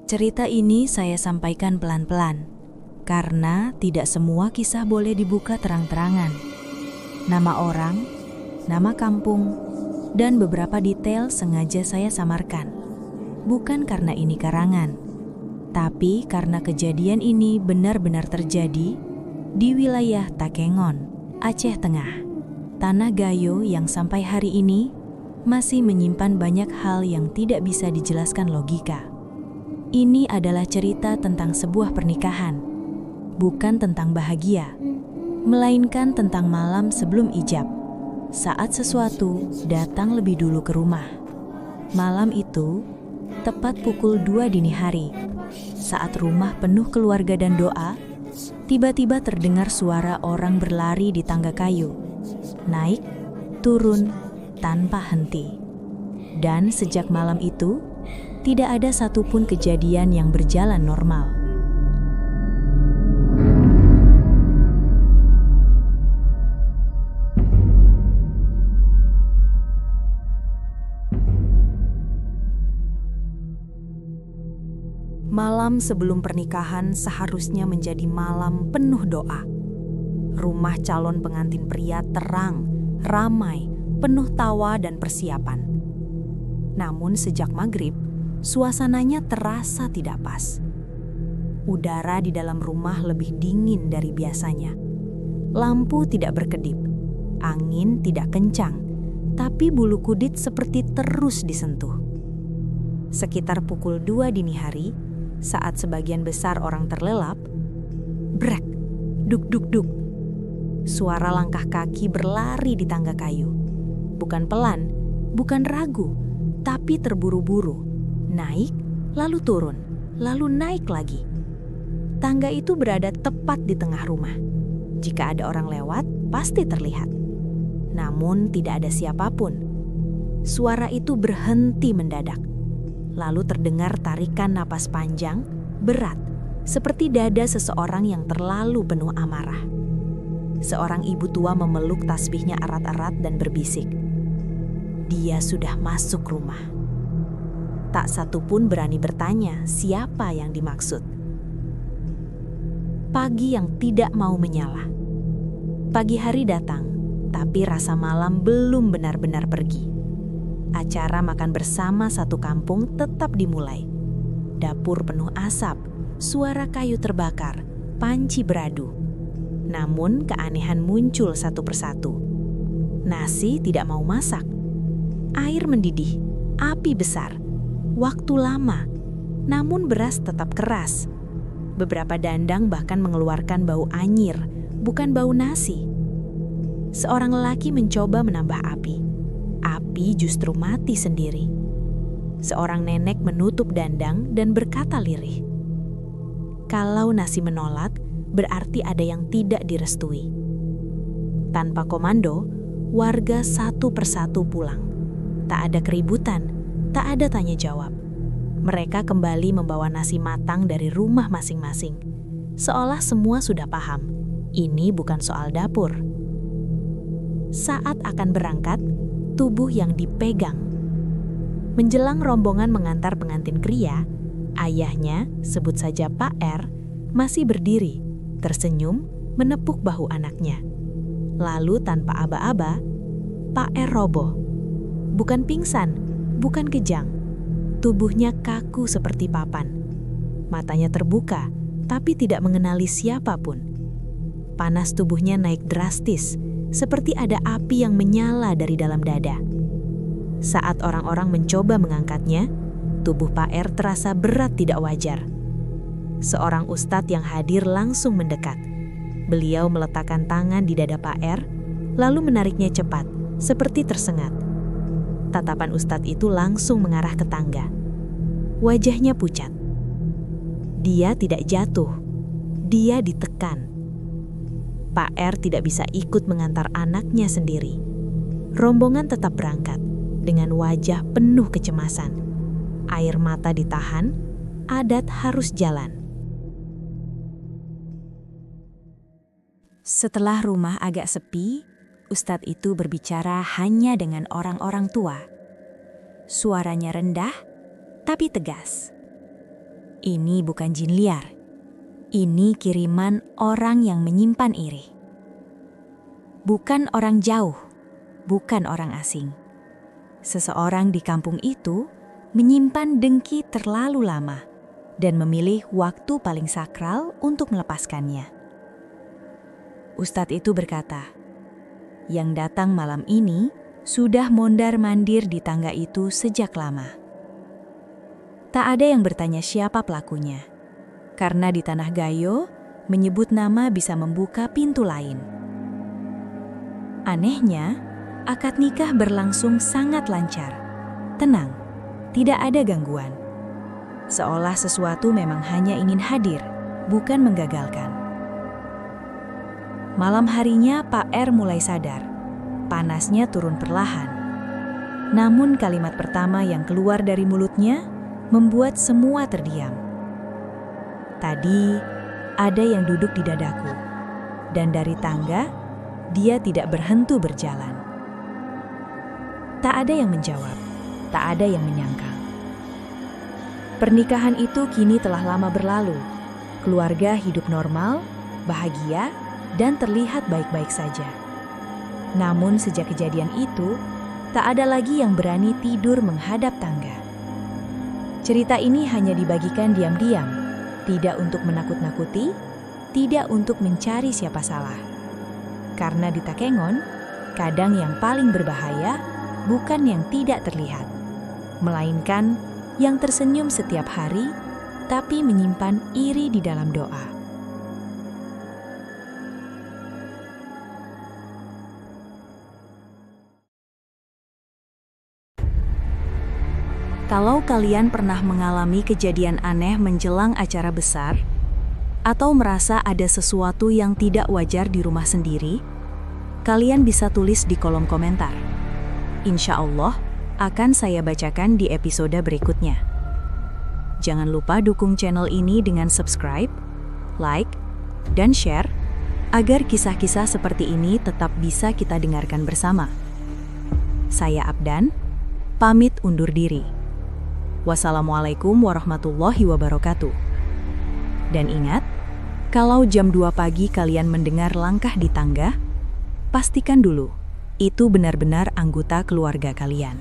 Cerita ini saya sampaikan pelan-pelan, karena tidak semua kisah boleh dibuka terang-terangan. Nama orang, nama kampung, dan beberapa detail sengaja saya samarkan. Bukan karena ini karangan, tapi karena kejadian ini benar-benar terjadi di wilayah Takengon, Aceh Tengah. Tanah Gayo yang sampai hari ini masih menyimpan banyak hal yang tidak bisa dijelaskan logika. Ini adalah cerita tentang sebuah pernikahan, bukan tentang bahagia, melainkan tentang malam sebelum ijab, saat sesuatu datang lebih dulu ke rumah. Malam itu, tepat pukul 2 dini hari, saat rumah penuh keluarga dan doa, tiba-tiba terdengar suara orang berlari di tangga kayu, naik, turun, tanpa henti. Dan sejak malam itu, tidak ada satupun kejadian yang berjalan normal. Malam sebelum pernikahan seharusnya menjadi malam penuh doa. Rumah calon pengantin pria terang, ramai, penuh tawa dan persiapan. Namun sejak maghrib, suasananya terasa tidak pas. Udara di dalam rumah lebih dingin dari biasanya. Lampu tidak berkedip, angin tidak kencang, tapi bulu kudit seperti terus disentuh. Sekitar pukul 2 dini hari, saat sebagian besar orang terlelap, brek, duk-duk-duk. Suara langkah kaki berlari di tangga kayu. Bukan pelan, bukan ragu, tapi terburu-buru. Naik, lalu turun, lalu naik lagi. Tangga itu berada tepat di tengah rumah. Jika ada orang lewat, pasti terlihat. Namun tidak ada siapapun. Suara itu berhenti mendadak. Lalu terdengar tarikan napas panjang, berat, seperti dada seseorang yang terlalu penuh amarah. Seorang ibu tua memeluk tasbihnya erat-erat dan berbisik. Dia sudah masuk rumah. Tak satu pun berani bertanya siapa yang dimaksud. Pagi yang tidak mau menyala. Pagi hari datang, tapi rasa malam belum benar-benar pergi. Acara makan bersama satu kampung tetap dimulai. Dapur penuh asap, suara kayu terbakar, panci beradu. Namun keanehan muncul satu persatu. Nasi tidak mau masak. Air mendidih, api besar. Waktu lama, namun beras tetap keras. Beberapa dandang bahkan mengeluarkan bau anyir, bukan bau nasi. Seorang lelaki mencoba menambah api. Api justru mati sendiri. Seorang nenek menutup dandang dan berkata lirih, "Kalau nasi menolak, berarti ada yang tidak direstui." Tanpa komando, warga satu persatu pulang. Tak ada keributan, tak ada tanya jawab. Mereka kembali membawa nasi matang dari rumah masing-masing. Seolah semua sudah paham, ini bukan soal dapur. Saat akan berangkat, tubuh yang dipegang. Menjelang rombongan mengantar pengantin pria, ayahnya, sebut saja Pak R, masih berdiri, tersenyum, menepuk bahu anaknya. Lalu tanpa aba-aba, Pak R roboh. Bukan pingsan, bukan kejang. Tubuhnya kaku seperti papan. Matanya terbuka, tapi tidak mengenali siapapun. Panas tubuhnya naik drastis, seperti ada api yang menyala dari dalam dada. Saat orang-orang mencoba mengangkatnya, tubuh Pak R terasa berat tidak wajar. Seorang ustadz yang hadir langsung mendekat. Beliau meletakkan tangan di dada Pak R, lalu menariknya cepat, seperti tersengat. Tatapan ustadz itu langsung mengarah ke tangga. Wajahnya pucat. Dia tidak jatuh, dia ditekan. Pak R tidak bisa ikut mengantar anaknya sendiri. Rombongan tetap berangkat dengan wajah penuh kecemasan. Air mata ditahan, adat harus jalan. Setelah rumah agak sepi, ustadz itu berbicara hanya dengan orang-orang tua. Suaranya rendah, tapi tegas. Ini bukan jin liar. Ini kiriman orang yang menyimpan iri. Bukan orang jauh, bukan orang asing. Seseorang di kampung itu menyimpan dengki terlalu lama dan memilih waktu paling sakral untuk melepaskannya. Ustadz itu berkata, yang datang malam ini sudah mondar-mandir di tangga itu sejak lama. Tak ada yang bertanya siapa pelakunya, karena di Tanah Gayo menyebut nama bisa membuka pintu lain. Anehnya, akad nikah berlangsung sangat lancar, tenang, tidak ada gangguan. Seolah sesuatu memang hanya ingin hadir, bukan menggagalkan. Malam harinya Pak R mulai sadar. Panasnya turun perlahan. Namun kalimat pertama yang keluar dari mulutnya membuat semua terdiam. Tadi ada yang duduk di dadaku, dan dari tangga dia tidak berhenti berjalan. Tak ada yang menjawab, tak ada yang menyangkal. Pernikahan itu kini telah lama berlalu. Keluarga hidup normal, bahagia, dan terlihat baik-baik saja. Namun sejak kejadian itu, tak ada lagi yang berani tidur menghadap tangga. Cerita ini hanya dibagikan diam-diam, tidak untuk menakut-nakuti, tidak untuk mencari siapa salah. Karena di Takengon, kadang yang paling berbahaya bukan yang tidak terlihat, melainkan yang tersenyum setiap hari, tapi menyimpan iri di dalam doa. Kalau kalian pernah mengalami kejadian aneh menjelang acara besar, atau merasa ada sesuatu yang tidak wajar di rumah sendiri, kalian bisa tulis di kolom komentar. Insya Allah akan saya bacakan di episode berikutnya. Jangan lupa dukung channel ini dengan subscribe, like, dan share, agar kisah-kisah seperti ini tetap bisa kita dengarkan bersama. Saya Abdan, pamit undur diri. Wassalamualaikum warahmatullahi wabarakatuh. Dan ingat, kalau jam 2 pagi kalian mendengar langkah di tangga, pastikan dulu, itu benar-benar anggota keluarga kalian.